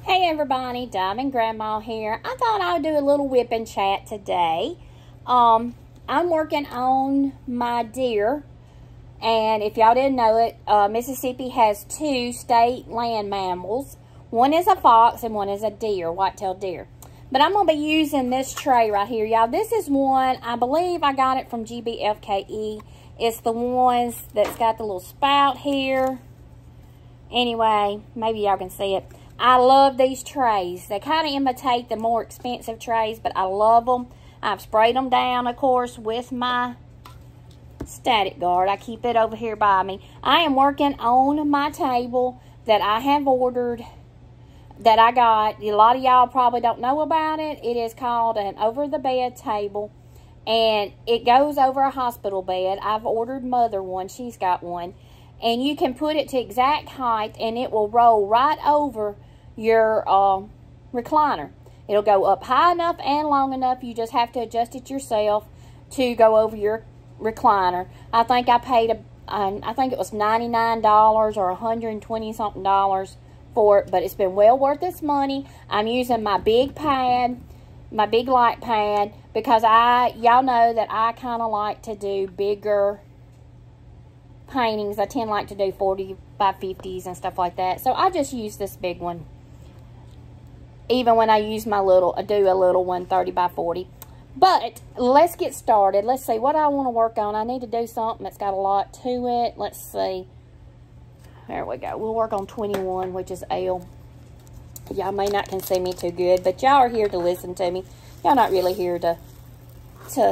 Hey everybody, Diamond Grandma here. I thought I would do a little WIP and chat today. I'm working on my deer, and if y'all didn't know it, Mississippi has two state land mammals. One is a fox and one is a deer, white-tailed deer. But I'm going to be using this tray right here, y'all. This is one, I believe I got it from GBFKE. It's the ones that's got the little spout here. Anyway, maybe y'all can see it. I love these trays. They kind of imitate the more expensive trays, but I love them. I've sprayed them down, of course, with my static guard. I keep it over here by me. I am working on my table that I have ordered, that I got. A lot of y'all probably don't know about it. It is called an over-the-bed table, and it goes over a hospital bed. I've ordered Mother one. She's got one. And you can put it to exact height, and it will roll right over your recliner. It'll go up high enough and long enough. You just have to adjust it yourself to go over your recliner. I think I paid, I think it was $99 or $120 something for it, but it's been well worth its money. I'm using my big pad, my big light pad, because y'all know that I kind of like to do bigger paintings. I tend like to do 40 by 50s and stuff like that. So I just use this big one. Even when I use my little, I do a little one, 30 by 40. But let's get started. Let's see what I want to work on. I need to do something that's got a lot to it. Let's see. There we go. We'll work on 21, which is L. Y'all may not can see me too good, but y'all are here to listen to me. Y'all not really here to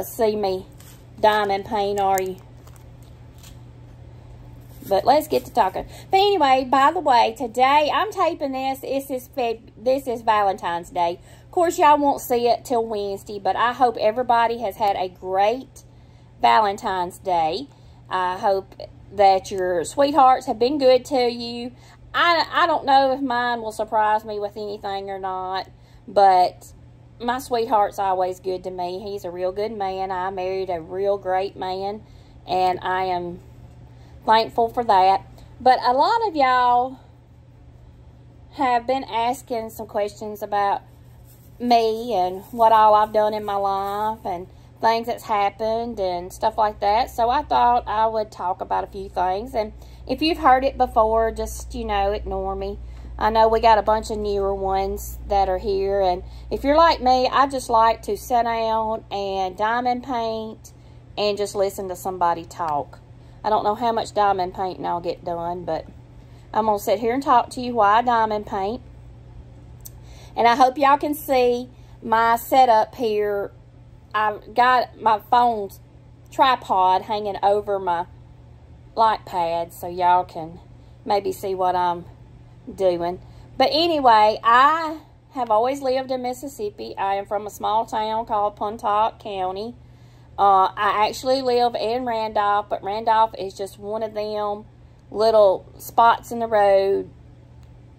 see me diamond paint, are you? But let's get to talking. But anyway, by the way, today I'm taping this. This is Valentine's Day. Of course, y'all won't see it till Wednesday, but I hope everybody has had a great Valentine's Day. I hope that your sweethearts have been good to you. I don't know if mine will surprise me with anything or not, but my sweetheart's always good to me. He's a real good man. I married a real great man, and I am thankful for that. But a lot of y'all have been asking some questions about me and what all I've done in my life and things that's happened and stuff like that. So I thought I would talk about a few things. And if you've heard it before, just, you know, ignore me. I know we got a bunch of newer ones that are here. And if you're like me, I just like to sit down and diamond paint and just listen to somebody talk. I don't know how much diamond painting I'll get done, but I'm going to sit here and talk to you while I diamond paint. And I hope y'all can see my setup here. I've got my phone's tripod hanging over my light pad, so y'all can maybe see what I'm doing. But anyway, I have always lived in Mississippi. I am from a small town called Pontotoc County. I actually live in Randolph, but Randolph is just one of them little spots in the road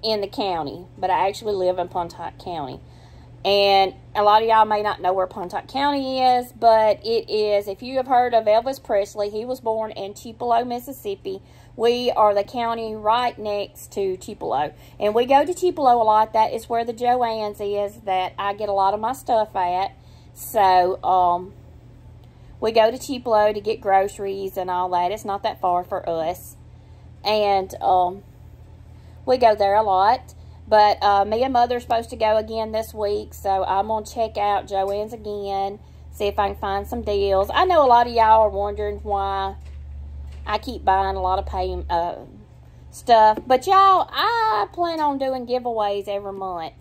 in the county. But I actually live in Pontotoc County. And a lot of y'all may not know where Pontotoc County is, but it is, if you have heard of Elvis Presley, he was born in Tupelo, Mississippi. We are the county right next to Tupelo. And we go to Tupelo a lot. That is where the Joann's is that I get a lot of my stuff at. So, we go to Tupelo to get groceries and all that. It's not that far for us. And we go there a lot. But me and Mother are supposed to go again this week. So I'm going to check out Joann's again. See if I can find some deals. I know a lot of y'all are wondering why I keep buying a lot of stuff. But y'all, I plan on doing giveaways every month.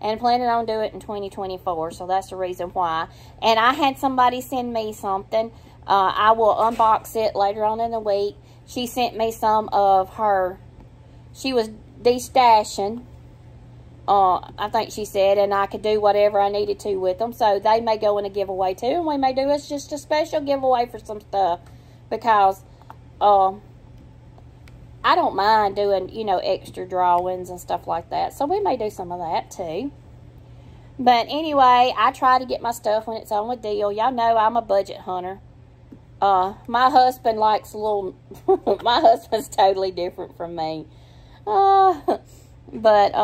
And planning on doing it in 2024, so that's the reason why. And I had somebody send me something. I will unbox it later on in the week. She sent me some of her, she was destashing, I think she said, and I could do whatever I needed to with them. So they may go in a giveaway too, and we may do it's just a special giveaway for some stuff. Because I don't mind doing, you know, extra drawings and stuff like that. So we may do some of that too. But anyway, I try to get my stuff when it's on a deal. Y'all know I'm a budget hunter. My husband likes a little... my husband's totally different from me. But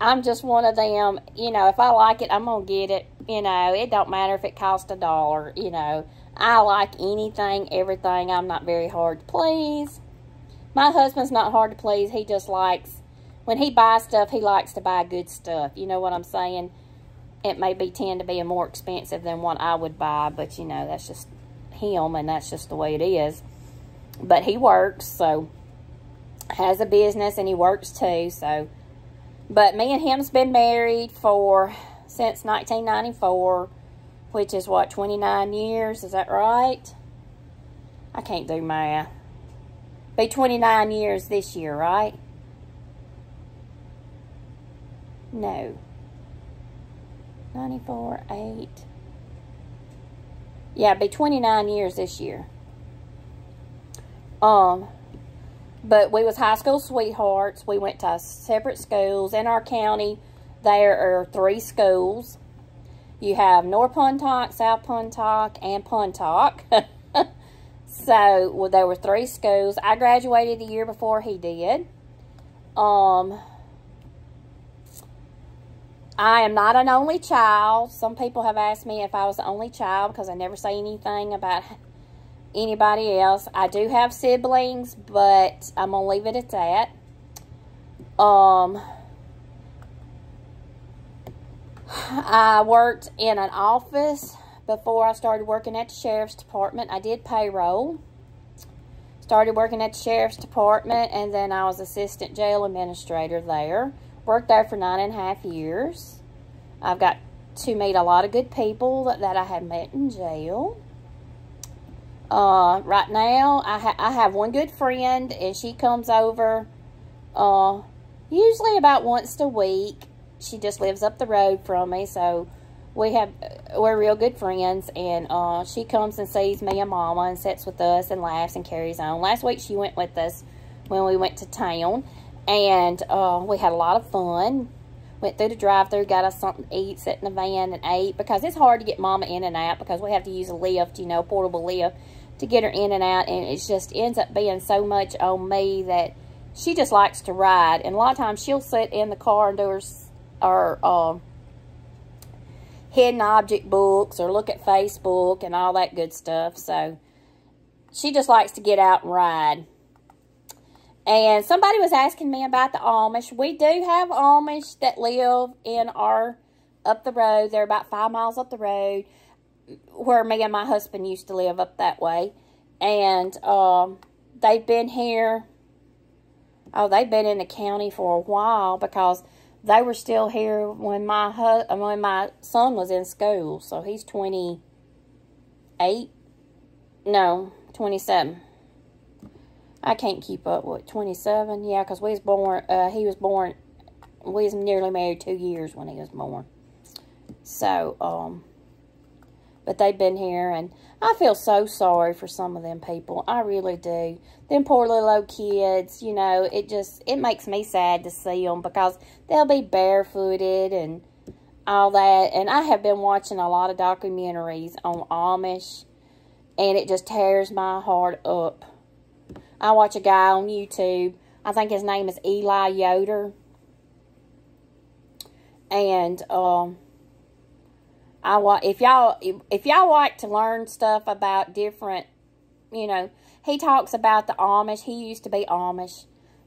I'm just one of them, you know, if I like it, I'm going to get it. You know, it don't matter if it costs $1, you know. I like anything, everything. I'm not very hard to please. My husband's not hard to please. He just likes, when he buys stuff, he likes to buy good stuff. You know what I'm saying? It may tend to be more expensive than what I would buy, but, you know, that's just him, and that's just the way it is. But he works, so, has a business, and he works too, so. But me and him's been married since 1994, which is, what, 29 years? Is that right? I can't do math. Be 29 years this year, right? No. 94, 8. Yeah, it'd be 29 years this year. But we was high school sweethearts. We went to separate schools. In our county, there are 3 schools. You have North Pontoc, South Pontoc, and Pontoc. So, well, there were 3 schools. I graduated the year before he did. I am not an only child. Some people have asked me if I was the only child because I never say anything about anybody else. I do have siblings, but I'm going to leave it at that. I worked in an office before I started working at the Sheriff's Department. I did payroll. Started working at the Sheriff's Department, and then I was Assistant Jail Administrator there. Worked there for 9.5 years. I've got to meet a lot of good people that I have met in jail. Right now, I have one good friend, and she comes over usually about once a week. She just lives up the road from me, so we're real good friends, and she comes and sees me and Mama and sits with us and laughs and carries on. Last week, she went with us when we went to town, and we had a lot of fun. Went through the drive-thru, got us something to eat, sat in the van and ate, because it's hard to get Mama in and out because we have to use a lift, you know, portable lift, to get her in and out, and it just ends up being so much on me that she just likes to ride. And a lot of times she'll sit in the car and do her hidden object books or look at Facebook and all that good stuff. So she just likes to get out and ride. And somebody was asking me about the Amish. We do have Amish that live in up the road. They're about 5 miles up the road, where me and my husband used to live up that way. And they've been here. Oh, they've been in the county for a while because they were still here when my son was in school. So he's 28. No, 27. I can't keep up with 27. Yeah, because we was born. We was nearly married 2 years when he was born. So, but they've been here, and I feel so sorry for some of them people. I really do. Them poor little old kids, you know, it makes me sad to see them because they'll be barefooted and all that. And I have been watching a lot of documentaries on Amish, and it just tears my heart up. I watch a guy on YouTube. I think his name is Eli Yoder. And if y'all like to learn stuff about different, you know, he talks about the Amish. He used to be Amish,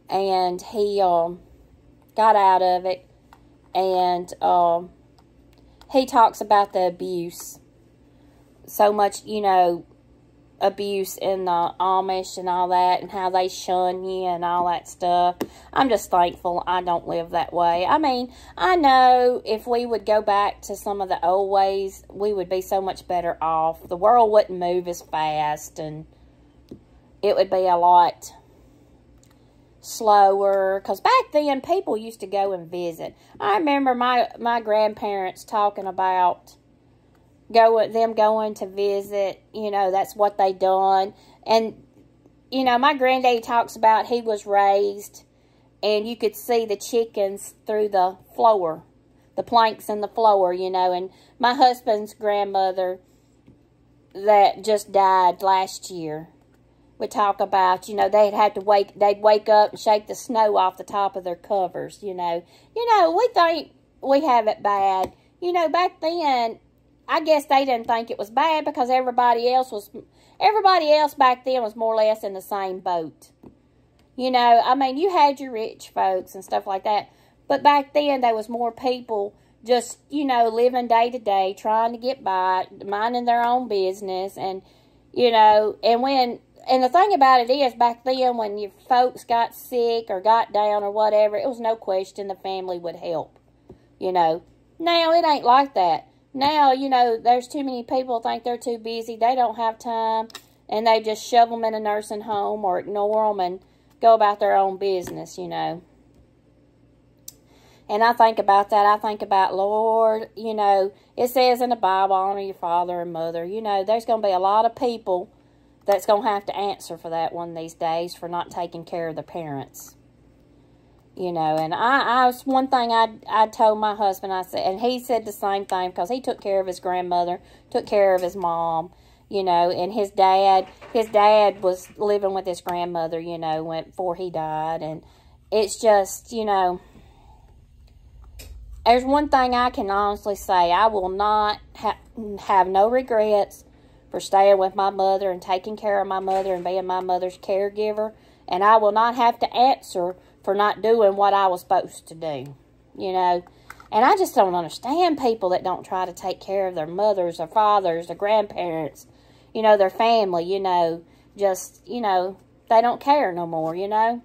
and he got out of it, and he talks about the abuse. So much, you know, abuse in the Amish and all that, and how they shun you and all that stuff. I'm just thankful I don't live that way. I mean, I know if we would go back to some of the old ways, we would be so much better off. The world wouldn't move as fast, and it would be a lot slower, because back then people used to go and visit. I remember my grandparents talking about them going to visit, you know, that's what they done. And, you know, my granddaddy talks about he was raised and you could see the chickens through the floor, the planks in the floor, you know. And my husband's grandmother that just died last year, would talk about, you know, they'd wake up and shake the snow off the top of their covers, you know. We think we have it bad. You know, back then, I guess they didn't think it was bad because everybody else back then was more or less in the same boat. You know, I mean, you had your rich folks and stuff like that, but back then there was more people just, you know, living day to day, trying to get by, minding their own business, and, you know, and the thing about it is, back then, when your folks got sick or got down or whatever, it was no question the family would help, you know. Now, it ain't like that. Now, you know, there's too many people think they're too busy, they don't have time, and they just shove them in a nursing home or ignore them and go about their own business, you know. And I think about that. I think about, Lord, you know, it says in the Bible, honor your father and mother. You know, there's going to be a lot of people that's going to have to answer for that one these days for not taking care of their parents. You know, and I was one thing I told my husband, I said, and he said the same thing because he took care of his grandmother, took care of his mom, you know, and his dad was living with his grandmother, you know, before he died. And it's just, you know, there's one thing I can honestly say. I will not have no regrets for staying with my mother and taking care of my mother and being my mother's caregiver. And I will not have to answer for not doing what I was supposed to do, you know. And I just don't understand people that don't try to take care of their mothers, their fathers, their grandparents, you know, their family, you know. Just, you know, they don't care no more, you know.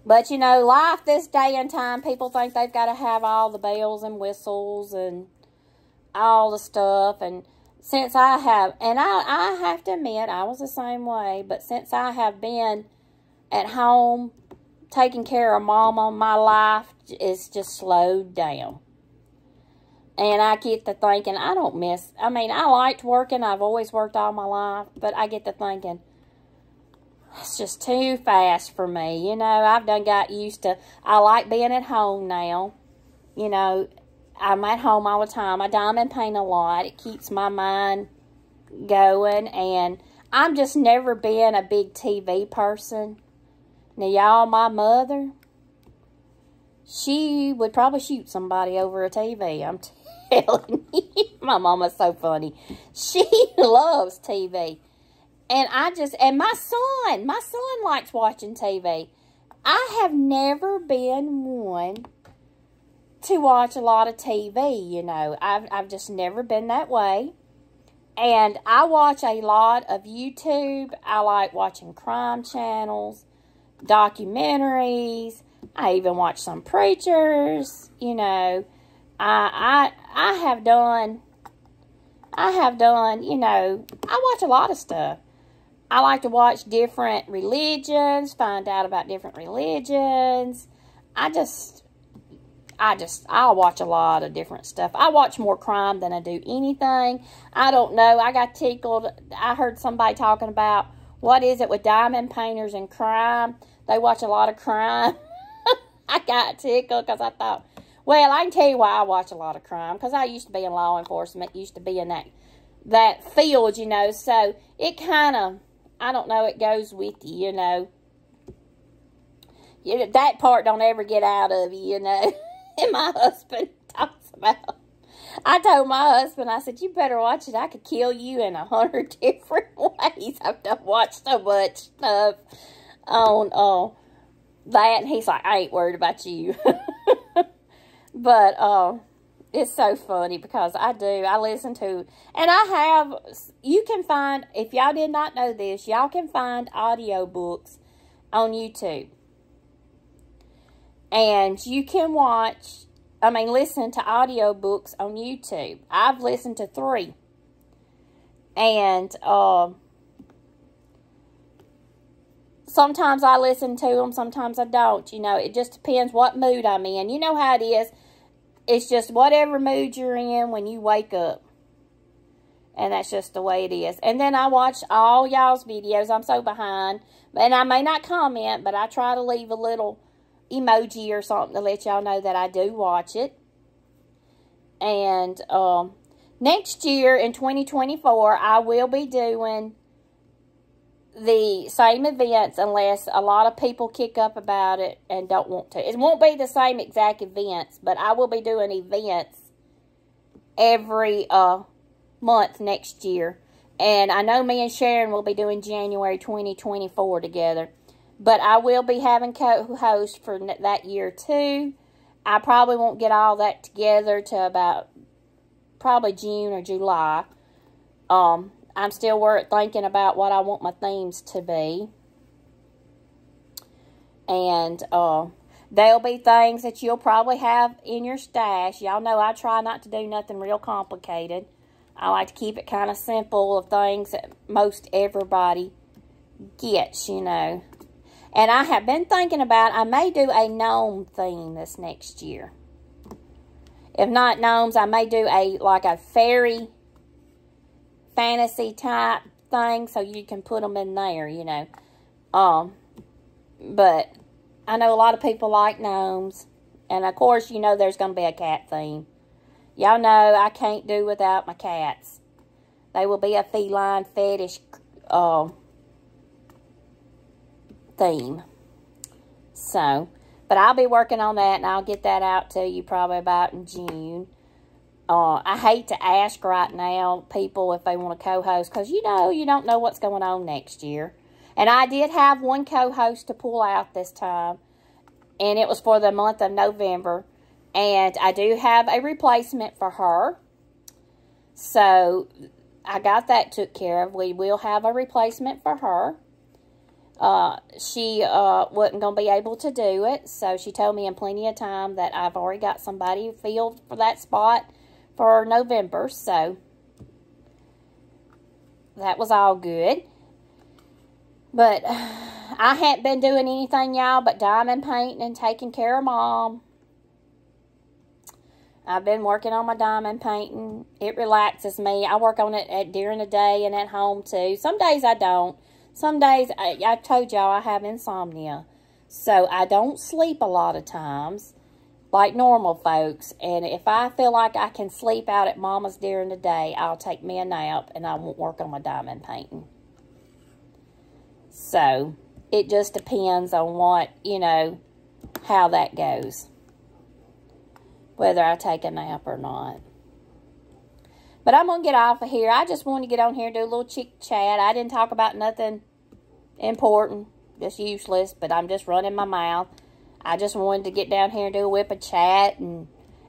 But, you know, life this day and time, people think they've got to have all the bells and whistles and all the stuff. And since I have, and I have to admit, I was the same way. But since I have been at home taking care of Mama, my life is just slowed down. And I get to thinking, I mean, I liked working. I've always worked all my life. But I get to thinking, it's just too fast for me. You know, I've done got used to, I like being at home now. You know, I'm at home all the time. I diamond paint a lot. It keeps my mind going. And I'm just never been a big TV person. Now, y'all, my mother, she would probably shoot somebody over a TV. I'm telling you. My mama's so funny. She loves TV. And my son likes watching TV. I have never been one to watch a lot of TV, you know. I've just never been that way. And I watch a lot of YouTube. I like watching crime channels, documentaries. I even watch some preachers, you know. I have done, you know, I watch a lot of stuff. I like to watch different religions, find out about different religions. I'll watch a lot of different stuff. I watch more crime than I do anything. I don't know. I got tickled. I heard somebody talking about, what is it with diamond painters and crime? They watch a lot of crime. I got tickled because I thought, well, I can tell you why I watch a lot of crime. Because I used to be in law enforcement, used to be in that field, you know. So it kind of, I don't know, it goes with you, you know. That part don't ever get out of you, you know. And my husband talks about, I told my husband, I said, you better watch it. I could kill you in 100 different ways. I've done watched so much stuff on that. And he's like, I ain't worried about you. But it's so funny because I listen to, and you can find, if y'all did not know this, y'all can find audiobooks on YouTube. And you can listen to audiobooks on YouTube. I've listened to 3. And sometimes I listen to them, sometimes I don't. You know, it just depends what mood I'm in. You know how it is. It's just whatever mood you're in when you wake up. And that's just the way it is. And then I watch all y'all's videos. I'm so behind. And I may not comment, but I try to leave a little emoji or something to let y'all know that I do watch it. And next year in 2024, I will be doing the same events unless a lot of people kick up about it and don't want to. It won't be the same exact events, but I will be doing events every month next year. And I know me and Sharon will be doing January 2024 together. But I will be having co-hosts for that year too. I probably won't get all that together to about probably June or July. I'm still thinking about what I want my themes to be. And there'll be things that you'll probably have in your stash. Y'all know I try not to do nothing real complicated. I like to keep it kind of simple of things that most everybody gets, you know. And I have been thinking about, I may do a gnome theme this next year. If not gnomes, I may do like a fairy fantasy type thing so you can put them in there, you know. But I know a lot of people like gnomes. And of course, you know there's going to be a cat theme. Y'all know I can't do without my cats. They will be a feline fetish theme. So, but I'll be working on that, and I'll get that out to you probably about in June. I hate to ask right now people if they want to co-host, because you know you don't know what's going on next year. And I did have one co-host to pull out this time, and it was for the month of November. And I do have a replacement for her. So, I got that took care of. We will have a replacement for her. She wasn't going to be able to do it, so she told me in plenty of time that I've already got somebody filled for that spot for November, so that was all good. But I hadn't been doing anything, y'all, but diamond painting and taking care of Mom. I've been working on my diamond painting. It relaxes me. I work on it during the day and at home, too. Some days I don't. Some days, I told y'all I have insomnia. So, I don't sleep a lot of times, like normal folks. And if I feel like I can sleep out at Mama's during the day, I'll take me a nap and I won't work on my diamond painting. So, it just depends on what, you know, how that goes. Whether I take a nap or not. But I'm going to get off of here. I just wanted to get on here and do a little chit chat. I didn't talk about nothing important, just useless, but I'm just running my mouth. I just wanted to get down here and do a WIP chat and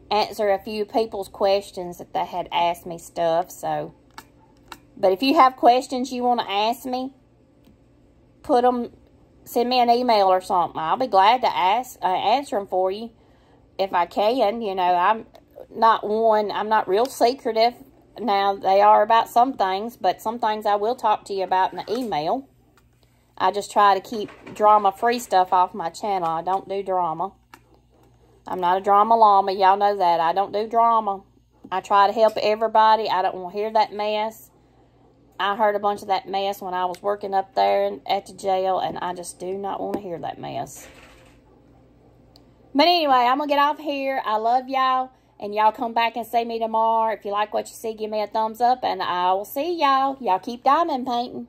answer a few people's questions that they had asked me stuff. So, but if you have questions you want to ask me, send me an email or something. I'll be glad to answer them for you if I can. You know, I'm not real secretive. Now, they are about some things, but some things I will talk to you about in the email. I just try to keep drama-free stuff off my channel. I don't do drama. I'm not a drama llama. Y'all know that. I don't do drama. I try to help everybody. I don't want to hear that mess. I heard a bunch of that mess when I was working up there at the jail, and I just do not want to hear that mess. But anyway, I'm going to get off here. I love y'all. And y'all come back and see me tomorrow. If you like what you see, give me a thumbs up. And I will see y'all. Y'all keep diamond painting.